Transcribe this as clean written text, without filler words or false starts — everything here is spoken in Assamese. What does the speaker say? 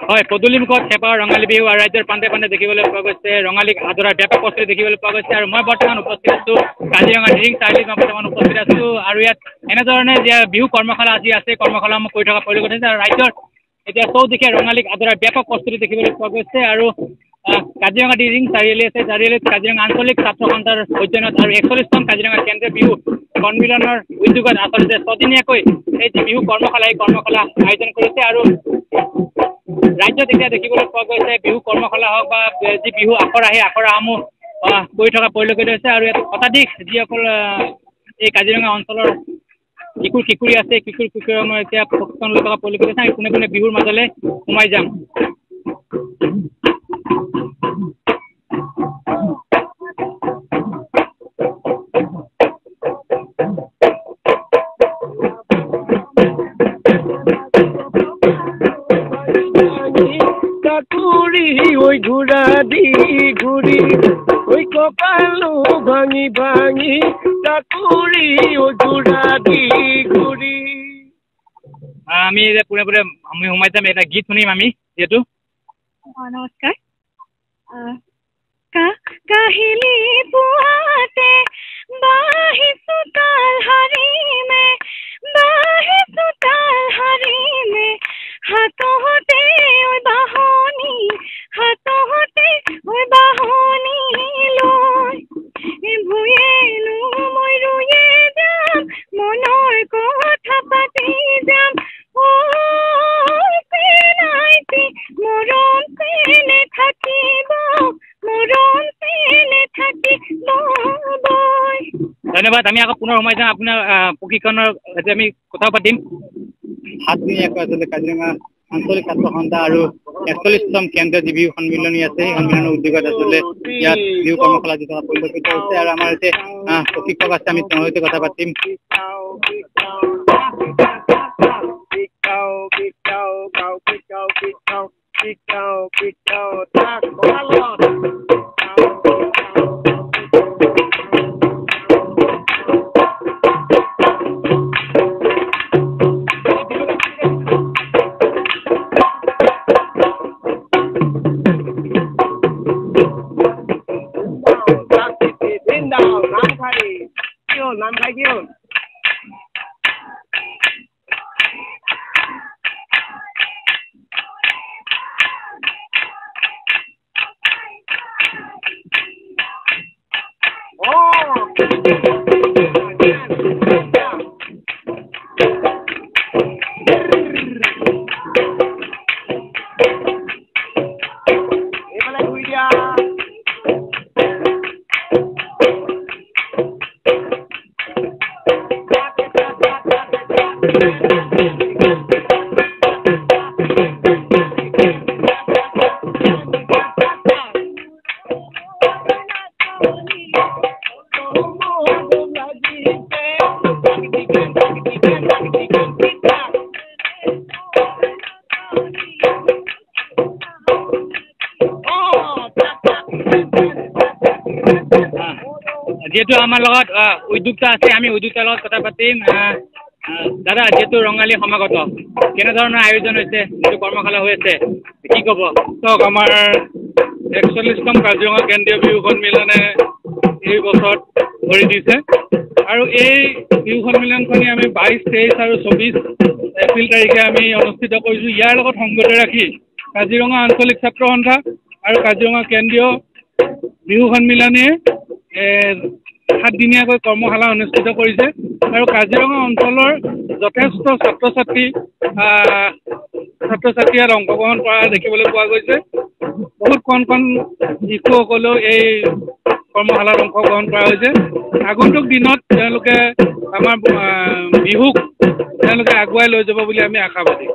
হয় পদূলিমুখত হেপা ৰঙালী বিহু আৰু ৰাজ্যৰ প্ৰান্তে প্ৰান্তে দেখিবলৈ পোৱা গৈছে ৰঙালীক আদৰাৰ ব্যাপক প্ৰস্তুতি দেখিবলৈ পোৱা গৈছে আৰু মই বৰ্তমান উপস্থিত আছোঁ কাজিৰঙা দিহিং চাৰিআলিত মই বৰ্তমান উপস্থিত আছোঁ আৰু ইয়াত এনেধৰণে যে বিহু কৰ্মশালা আজি আছে কৰ্মশালাসমূহ কৰি থকা পৰিলক্ষিত হৈছে আৰু ৰাজ্যৰ এতিয়া চৌদিশে ৰঙালীক আদৰাৰ ব্যাপক প্ৰস্তুতি দেখিবলৈ পোৱা গৈছে আৰু কাজিৰঙা দিহিং চাৰিআলি আছে চাৰিআলিত কাজিৰঙা আঞ্চলিক ছাত্ৰ সন্থাৰ সৌজন্যত আৰু 41তম কাজিৰঙা কেন্দ্ৰীয় বিহু সন্মিলনৰ উদ্যোগত আচলতে ছদিনীয়াকৈ এই যি বিহু কৰ্মশালা এই কৰ্মশালা আয়োজন কৰিছে আৰু ৰাজ্যত এতিয়া দেখিবলৈ পোৱা গৈছে বিহু কৰ্মশালা হওক বা যি বিহু আখৰা সেই আখৰাসমূহ কৰি থকা পৰিলক্ষিত হৈছে আৰু ইয়াত শতাধিক যিসকল এই কাজিৰঙা অঞ্চলৰ কিশোৰ কিশোৰী আছে কিশোৰ কিশোৰীসমূহ এতিয়া প্ৰশিক্ষণ লৈ থকা পৰিলক্ষিত হৈছে আমি কোনে কোনে বিহুৰ মাজলৈ সোমাই যাম ওই ঘোড়া দি ঘুরি ওই কপালো ভাঙি ভাঙি চাকুরি ওই ঘোড়া দি ঘুরি আমি পুনে পুনে আমি সোমাই যাম এটা গীত শুনিম আমি যিহেতু নমস্কাৰ কাহিলি পুৱাতে বাহিছো তাল হাৰিমে হাতহতে ঐ বাহনি হাতহতে ঐ বাহনি লৈ ভুয়েনো মই ৰুয়ে যাম মনৰ কথা পাতি যাম নাইতি মৰম চেনে থাকিব ধন্যবাদ আমি আকৌ পুনৰ সোমাই যাম আপোনাৰ প্ৰশিক্ষণৰ সৈতে আমি কথা পাতিম 7 দিনীয়াকৈ আচলতে কাজিৰঙা আঞ্চলিক ছাত্ৰ সন্থা আৰু 41তম কেন্দ্ৰীয় যি বিহু সন্মিলনী আছে সেই সন্মিলনৰ উদ্যোগত আচলতে ইয়াত বিহু কৰ্মশালা যি থকা পৰিলক্ষিত হৈছে আৰু আমাৰ সৈতে প্ৰশিক্ষক আছে আমি তেওঁৰ সৈতে কথা পাতিম নাম খাই কি হ'ল যেহেতু আমাৰ লগত উদ্যোক্তা আছে আমি উদ্যোক্তাৰ লগত কথা পাতিম দাদা যেহেতু ৰঙালী সমাগত কেনেধৰণৰ আয়োজন হৈছে যিটো কৰ্মশালা হৈ আছে কি ক'ব চাওক আমাৰ 41তম কাজিৰঙা কেন্দ্ৰীয় বিহু সন্মিলনে এই বছৰত ভৰি দিছে আৰু এই বিহু সন্মিলনখনি আমি 22, 23 আৰু 24 এপ্ৰিল তাৰিখে আমি অনুষ্ঠিত কৰিছোঁ ইয়াৰ লগত সংগতি ৰাখি কাজিৰঙা আঞ্চলিক ছাত্ৰ সন্থা আৰু কাজিৰঙা কেন্দ্ৰীয় বিহু সন্মিলনে 7 দিনীয়াকৈ কৰ্মশালা অনুষ্ঠিত কৰিছে আৰু কাজিৰঙা অঞ্চলৰ যথেষ্ট ছাত্ৰ ছাত্ৰীয়ে অংশগ্ৰহণ কৰা দেখিবলৈ পোৱা গৈছে বহুত কণ শিশুসকলেও এই কৰ্মশালাত অংশগ্ৰহণ কৰা হৈছে আগন্তুক দিনত তেওঁলোকে আমাৰ বিহুক তেওঁলোকে আগুৱাই লৈ যাব বুলি আমি আশাবাদী